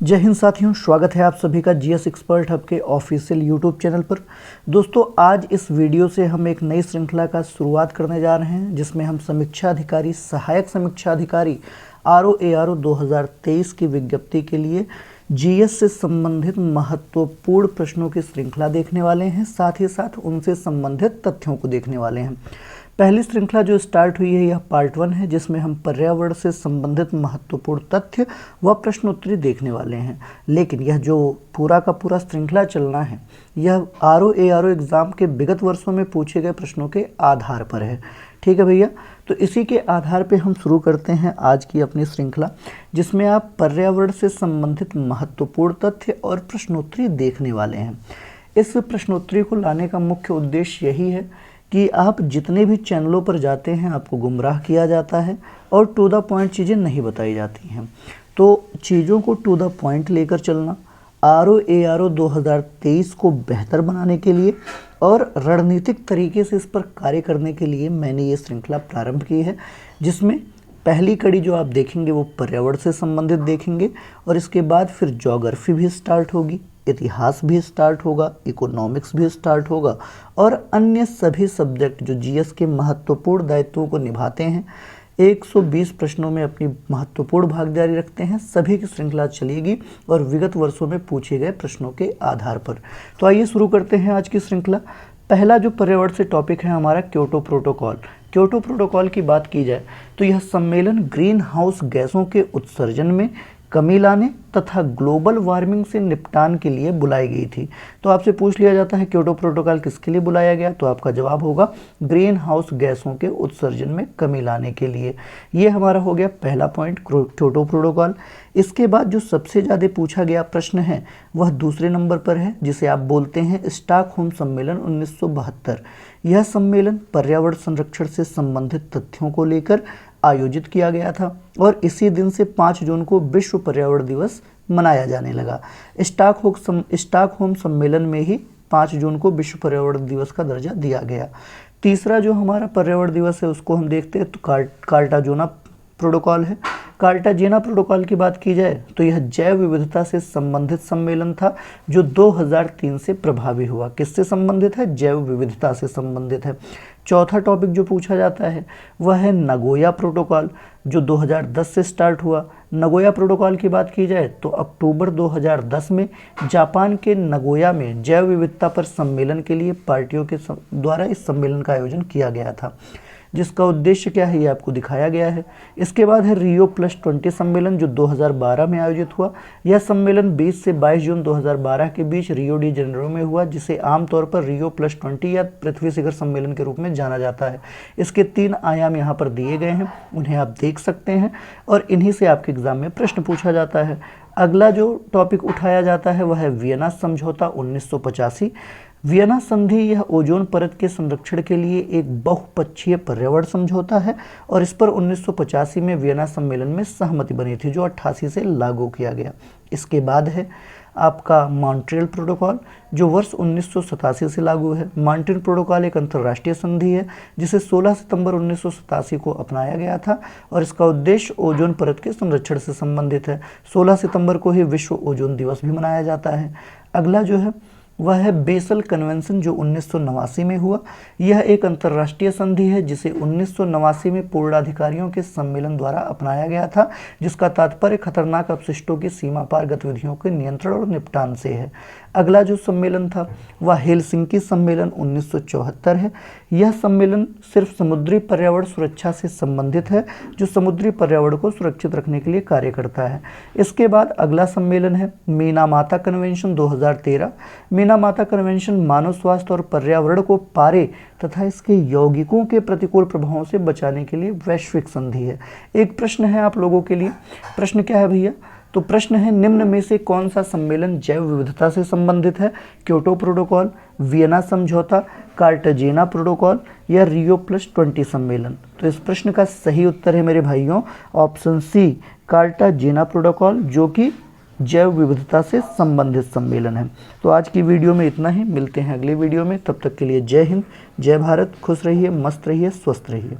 जय हिंद साथियों, स्वागत है आप सभी का जीएस एक्सपर्ट हब के ऑफिशियल यूट्यूब चैनल पर। दोस्तों, आज इस वीडियो से हम एक नई श्रृंखला का शुरुआत करने जा रहे हैं, जिसमें हम समीक्षा अधिकारी, सहायक समीक्षा अधिकारी ROARO 2023 की विज्ञप्ति के लिए जीएस से संबंधित महत्वपूर्ण प्रश्नों की श्रृंखला देखने वाले हैं। साथ ही साथ उनसे संबंधित तथ्यों को देखने वाले हैं। पहली श्रृंखला जो स्टार्ट हुई है, यह पार्ट 1 है, जिसमें हम पर्यावरण से संबंधित महत्वपूर्ण तथ्य व प्रश्नोत्तरी देखने वाले हैं। लेकिन यह जो पूरा का पूरा श्रृंखला चलना है, यह ROARO एग्ज़ाम के विगत वर्षों में पूछे गए प्रश्नों के आधार पर है। ठीक है भैया, तो इसी के आधार पे हम शुरू करते हैं आज की अपनी श्रृंखला, जिसमें आप पर्यावरण से संबंधित महत्वपूर्ण तथ्य और प्रश्नोत्तरी देखने वाले हैं। इस प्रश्नोत्तरी को लाने का मुख्य उद्देश्य यही है कि आप जितने भी चैनलों पर जाते हैं, आपको गुमराह किया जाता है और टू द पॉइंट चीज़ें नहीं बताई जाती हैं। तो चीज़ों को टू द पॉइंट लेकर चलना, ROARO 2023 को बेहतर बनाने के लिए और रणनीतिक तरीके से इस पर कार्य करने के लिए मैंने ये श्रृंखला प्रारंभ की है, जिसमें पहली कड़ी जो आप देखेंगे वो पर्यावरण से संबंधित देखेंगे, और इसके बाद फिर ज्योग्राफी भी स्टार्ट होगी, इतिहास भी स्टार्ट होगा, इकोनॉमिक्स भी स्टार्ट होगा, और अन्य सभी सब्जेक्ट जो जीएस के महत्वपूर्ण दायित्वों को निभाते हैं, 120 प्रश्नों में अपनी महत्वपूर्ण भागीदारी रखते हैं, सभी की श्रृंखला चलेगी और विगत वर्षों में पूछे गए प्रश्नों के आधार पर। तो आइए शुरू करते हैं आज की श्रृंखला। पहला जो पर्यावरण से टॉपिक है हमारा, क्योटो प्रोटोकॉल। क्योटो प्रोटोकॉल की बात की जाए तो यह सम्मेलन ग्रीन हाउस गैसों के उत्सर्जन में कमी लाने तथा ग्लोबल वार्मिंग से निपटान के लिए बुलाई गई थी। तो आपसे पूछ लिया जाता है क्योटो प्रोटोकॉल किसके लिए बुलाया गया, तो आपका जवाब होगा ग्रीन हाउस गैसों के उत्सर्जन में कमी लाने के लिए। ये हमारा हो गया पहला पॉइंट, क्योटो प्रोटोकॉल। इसके बाद जो सबसे ज़्यादा पूछा गया प्रश्न है वह दूसरे नंबर पर है, जिसे आप बोलते हैं स्टॉकहोम सम्मेलन 1972। यह सम्मेलन पर्यावरण संरक्षण से संबंधित तथ्यों को लेकर आयोजित किया गया था और इसी दिन से 5 जून को विश्व पर्यावरण दिवस मनाया जाने लगा। स्टॉकहोम सम्मेलन में ही 5 जून को विश्व पर्यावरण दिवस का दर्जा दिया गया। तीसरा जो हमारा पर्यावरण दिवस है उसको हम देखते हैं तो कार्टाजेना प्रोटोकॉल है। कार्टाजेना प्रोटोकॉल की बात की जाए तो यह जैव विविधता से संबंधित सम्मेलन था, जो 2003 से प्रभावी हुआ। किससे संबंधित है? जैव विविधता से संबंधित है। चौथा टॉपिक जो पूछा जाता है वह है नगोया प्रोटोकॉल, जो 2010 से स्टार्ट हुआ। नगोया प्रोटोकॉल की बात की जाए तो अक्टूबर 2010 में जापान के नगोया में जैव विविधता पर सम्मेलन के लिए पार्टियों के द्वारा इस सम्मेलन का आयोजन किया गया था, जिसका उद्देश्य क्या है ये आपको दिखाया गया है। इसके बाद है Rio+20 सम्मेलन, जो 2012 में आयोजित हुआ। यह सम्मेलन 20 से 22 जून 2012 के बीच रियो डी जेनेरो में हुआ, जिसे आमतौर पर Rio+20 या पृथ्वी शिखर सम्मेलन के रूप में जाना जाता है। इसके 3 आयाम यहाँ पर दिए गए हैं, उन्हें आप देख सकते हैं और इन्हीं से आपके एग्जाम में प्रश्न पूछा जाता है। अगला जो टॉपिक उठाया जाता है वह है वियना समझौता 1985। वियना संधि यह ओजोन परत के संरक्षण के लिए एक बहुपक्षीय पर्यावरण समझौता है और इस पर 1985 में वियना सम्मेलन में सहमति बनी थी, जो 88 से लागू किया गया। इसके बाद है आपका मॉन्ट्रियल प्रोटोकॉल, जो वर्ष 1987 से लागू है। मॉन्ट्रियल प्रोटोकॉल एक अंतर्राष्ट्रीय संधि है जिसे 16 सितंबर 1987 को अपनाया गया था और इसका उद्देश्य ओजोन परत के संरक्षण से संबंधित है। 16 सितंबर को ही विश्व ओजोन दिवस भी मनाया जाता है। अगला जो है वह है बेसल कन्वेंशन, जो 1989 में हुआ। यह एक अंतर्राष्ट्रीय संधि है जिसे 1989 में पूर्णाधिकारियों के सम्मेलन द्वारा अपनाया गया था, जिसका तात्पर्य खतरनाक अपशिष्टों की सीमा पार गतिविधियों के नियंत्रण और निपटान से है। अगला जो सम्मेलन था वह हेलसिंकी सम्मेलन 1974 है। यह सम्मेलन सिर्फ समुद्री पर्यावरण सुरक्षा से संबंधित है, जो समुद्री पर्यावरण को सुरक्षित रखने के लिए कार्य करता है। इसके बाद अगला सम्मेलन है मिनामाता कन्वेंशन 2013। मिनामाता कन्वेंशन मानव स्वास्थ्य और पर्यावरण को पारे तथा इसके यौगिकों के प्रतिकूल प्रभावों से बचाने के लिए वैश्विक संधि है। एक प्रश्न है आप लोगों के लिए, प्रश्न क्या है भैया? तो प्रश्न है निम्न में से कौन सा सम्मेलन जैव विविधता से संबंधित है? क्योटो प्रोटोकॉल, वियना समझौता, कार्टाजेना प्रोटोकॉल या Rio+20 सम्मेलन? तो इस प्रश्न का सही उत्तर है मेरे भाइयों ऑप्शन सी, कार्टाजेना प्रोटोकॉल, जो कि जैव विविधता से संबंधित सम्मेलन है। तो आज की वीडियो में इतना ही, मिलते हैं अगले वीडियो में। तब तक के लिए जय हिंद, जय भारत, खुश रहिए, मस्त रहिए, स्वस्थ रहिए।